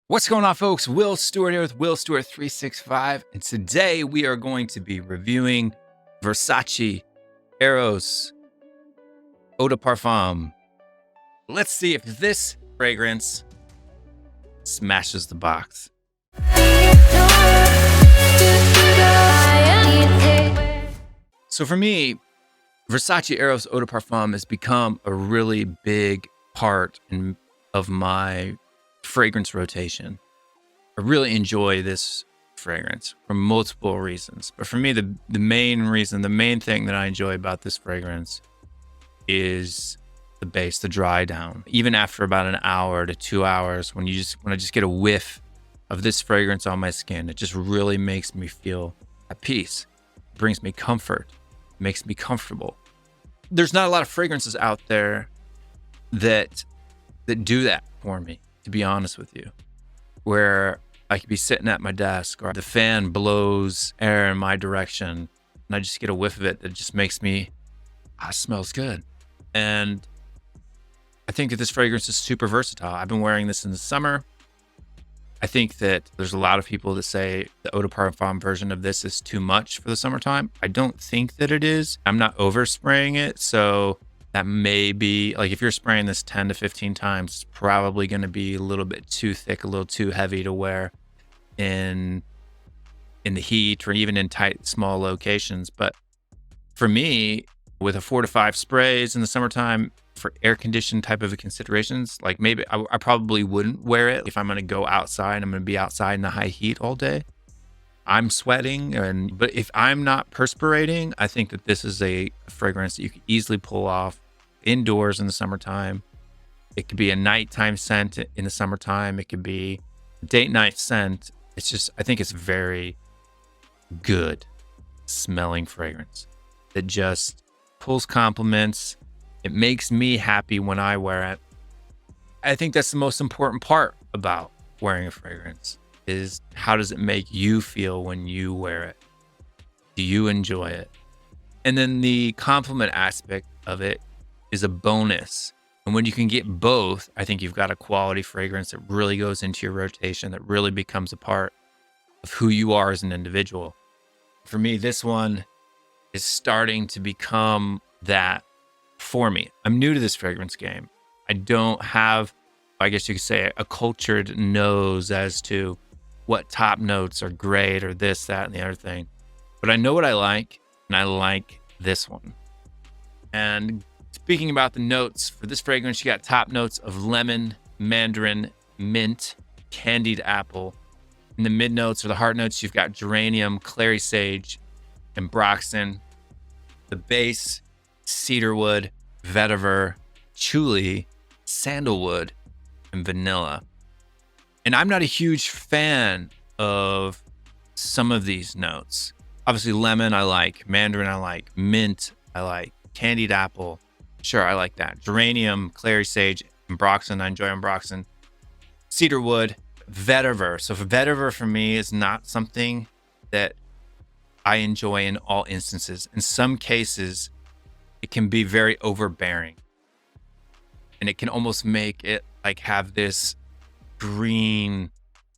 What's going on, folks? Will Stewart here with Will Stewart 365, and today we are going to be reviewing Versace Eros Eau de Parfum. Let's see if this fragrance smashes the box. So for me, Versace Eros Eau de Parfum has become a really big part of my fragrance rotation. I really enjoy this fragrance for multiple reasons. But for me, the main thing that I enjoy about this fragrance is the base, the dry down. Even after about an hour to 2 hours, when I just get a whiff of this fragrance on my skin, it just really makes me feel at peace. It brings me comfort, makes me comfortable. There's not a lot of fragrances out there that do that for me, to be honest with you, where I could be sitting at my desk or the fan blows air in my direction and I just get a whiff of it that just makes me, it smells good. And I think that this fragrance is super versatile. I've been wearing this in the summer. I think that there's a lot of people that say the Eau de Parfum version of this is too much for the summertime. I don't think that it is. I'm not overspraying it, so that may be, like, if you're spraying this 10 to 15 times, it's probably going to be a little bit too thick, a little too heavy to wear in the heat or even in tight, small locations. But for me, with a 4 to 5 sprays in the summertime for air-conditioned type of considerations, like maybe I probably wouldn't wear it if I'm going to go outside. I'm going to be outside in the high heat all day. I'm sweating, but if I'm not perspirating, I think that this is a fragrance that you can easily pull off indoors in the summertime. It could be a nighttime scent in the summertime. It could be a date night scent. It's just, I think it's very good smelling fragrance that just pulls compliments. It makes me happy when I wear it. I think that's the most important part about wearing a fragrance, is how does it make you feel when you wear it? Do you enjoy it? And then the compliment aspect of it is a bonus. And when you can get both, I think you've got a quality fragrance that really goes into your rotation, that really becomes a part of who you are as an individual. For me, this one is starting to become that for me. I'm new to this fragrance game. I don't have, I guess you could say, a cultured nose as to what top notes are great or this, that, and the other thing. But I know what I like, and I like this one. And speaking about the notes for this fragrance, you got top notes of lemon, mandarin, mint, candied apple. In the mid notes or the heart notes, you've got geranium, clary sage, and ambroxan. The base, cedarwood, vetiver, patchouli, sandalwood, and vanilla. And I'm not a huge fan of some of these notes. Obviously, lemon I like, mandarin I like, mint I like, candied apple, sure, I like that. Geranium, clary sage, ambroxan, I enjoy ambroxan. Cedarwood, vetiver. So vetiver for me is not something that I enjoy in all instances. In some cases, it can be very overbearing. And it can almost make it like have this green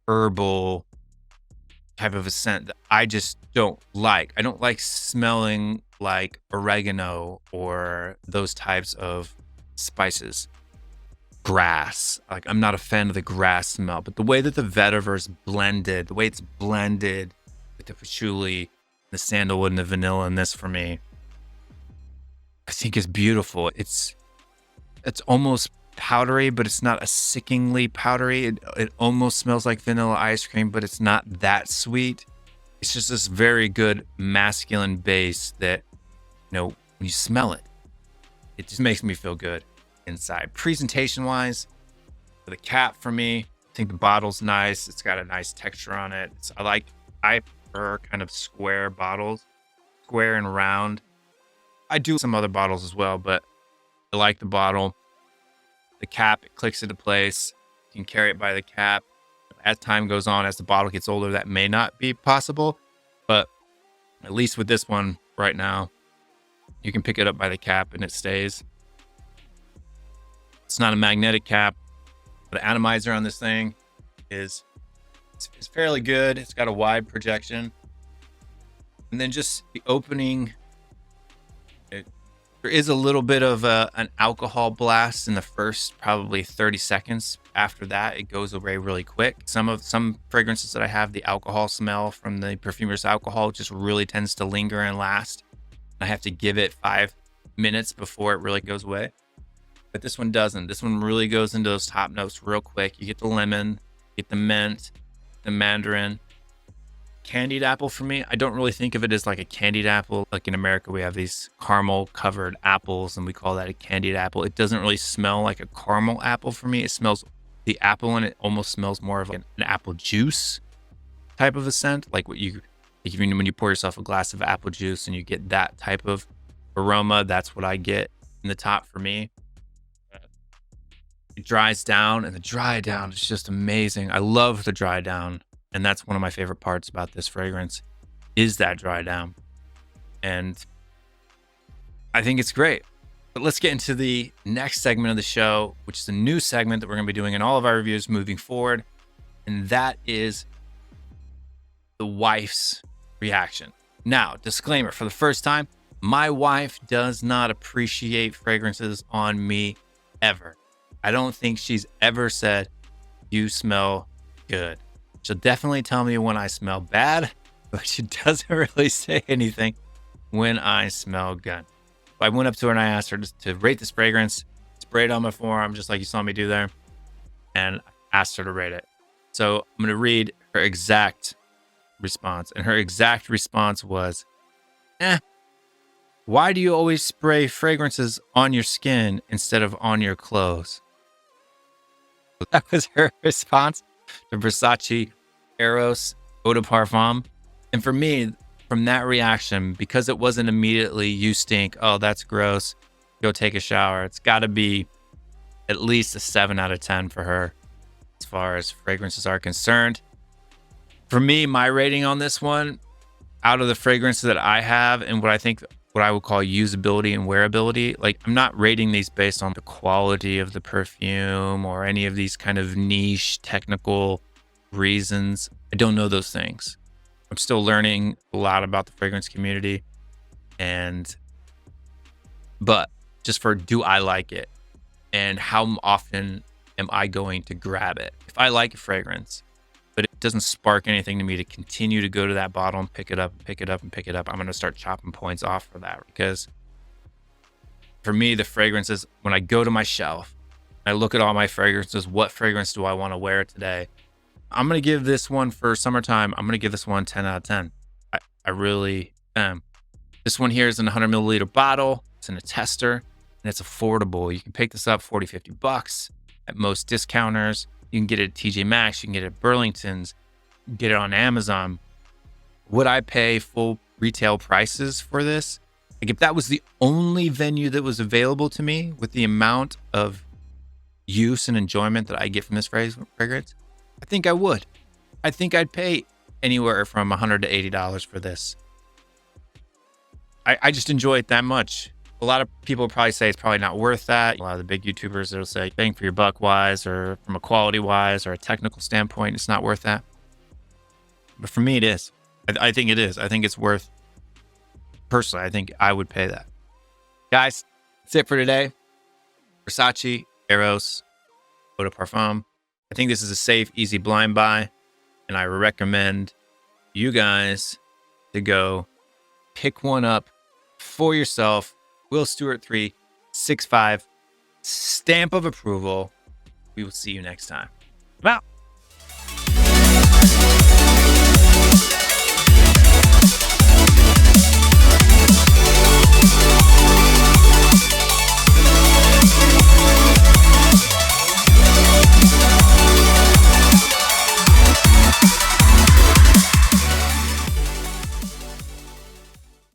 herbal type of a scent that I just don't like. I don't like smelling like oregano or those types of spices. Grass, like I'm not a fan of the grass smell, but the way that the vetiver is blended, the way it's blended with the patchouli, the sandalwood, and the vanilla in this, for me, I think is beautiful. It's almost powdery, but it's not a sickeningly powdery. It almost smells like vanilla ice cream, but it's not that sweet. It's just this very good masculine base that, when you smell it, it just makes me feel good inside. Presentation wise, the cap for me, I think the bottle's nice. It's got a nice texture on it. I prefer kind of square bottles, square and round. I do some other bottles as well, but I like the bottle. The cap, it clicks into place. You can carry it by the cap. As time goes on, as the bottle gets older, that may not be possible. But at least with this one right now, you can pick it up by the cap and it stays. It's not a magnetic cap. The atomizer on this thing is it's fairly good. It's got a wide projection. And then just the opening, there is a little bit of an alcohol blast in the first probably 30 seconds. After that, it goes away really quick. Some fragrances that I have, the alcohol smell from the perfumer's alcohol just really tends to linger and last. I have to give it 5 minutes before it really goes away. But this one doesn't. This one really goes into those top notes real quick. You get the lemon, you get the mint, the mandarin. Candied apple for me, I don't really think of it as like a candied apple. Like in America, we have these caramel covered apples and we call that a candied apple. It doesn't really smell like a caramel apple for me. It smells, the apple in it almost smells more of like an apple juice type of a scent. Like when you pour yourself a glass of apple juice and you get that type of aroma, that's what I get in the top for me. It dries down, and the dry down is just amazing. I love the dry down. And that's one of my favorite parts about this fragrance is that dry down. And I think it's great. But let's get into the next segment of the show, which is a new segment that we're going to be doing in all of our reviews moving forward. And that is the wife's reaction. Now, disclaimer, for the first time, my wife does not appreciate fragrances on me ever. I don't think she's ever said, "You smell good." She'll definitely tell me when I smell bad, but she doesn't really say anything when I smell good. I went up to her and I asked her to rate this fragrance, sprayed on my forearm, just like you saw me do there, and asked her to rate it. So I'm going to read her exact response. And her exact response was, why do you always spray fragrances on your skin instead of on your clothes? That was her response to Versace Eros Eau de Parfum. And for me, from that reaction, because it wasn't immediately, "You stink, oh, that's gross, go take a shower," it's got to be at least a 7 out of 10 for her as far as fragrances are concerned. For me, my rating on this one, out of the fragrances that I have and what I would call usability and wearability, like I'm not rating these based on the quality of the perfume or any of these kind of niche technical reasons. I don't know those things. I'm still learning a lot about the fragrance community, but just for, do I like it and how often am I going to grab it? If I like a fragrance, but it doesn't spark anything to me to continue to go to that bottle and pick it up, I'm going to start chopping points off for that. Because for me, the fragrances, when I go to my shelf, I look at all my fragrances, what fragrance do I want to wear today? I'm going to give this one, for summertime, I'm going to give this one 10 out of 10. I really am. This one here is in a 100 milliliter bottle. It's in a tester and it's affordable. You can pick this up $40-50 at most discounters. You can get it at TJ Maxx. You can get it at Burlington's. You can get it on Amazon. Would I pay full retail prices for this? Like if that was the only venue that was available to me with the amount of use and enjoyment that I get from this fragrance, I think I would. I think I'd pay anywhere from $100 to $80 for this. I just enjoy it that much. A lot of people probably say it's probably not worth that. A lot of the big YouTubers, they'll say bang for your buck wise, or from a quality wise, or a technical standpoint, it's not worth that. But for me, it is. I think it is. I think it's worth, personally, I think I would pay that. Guys, that's it for today. Versace Eros Eau de Parfum. I think this is a safe, easy blind buy, and I recommend you guys to go pick one up for yourself. Will Stewart 365, stamp of approval. We will see you next time. I'm out.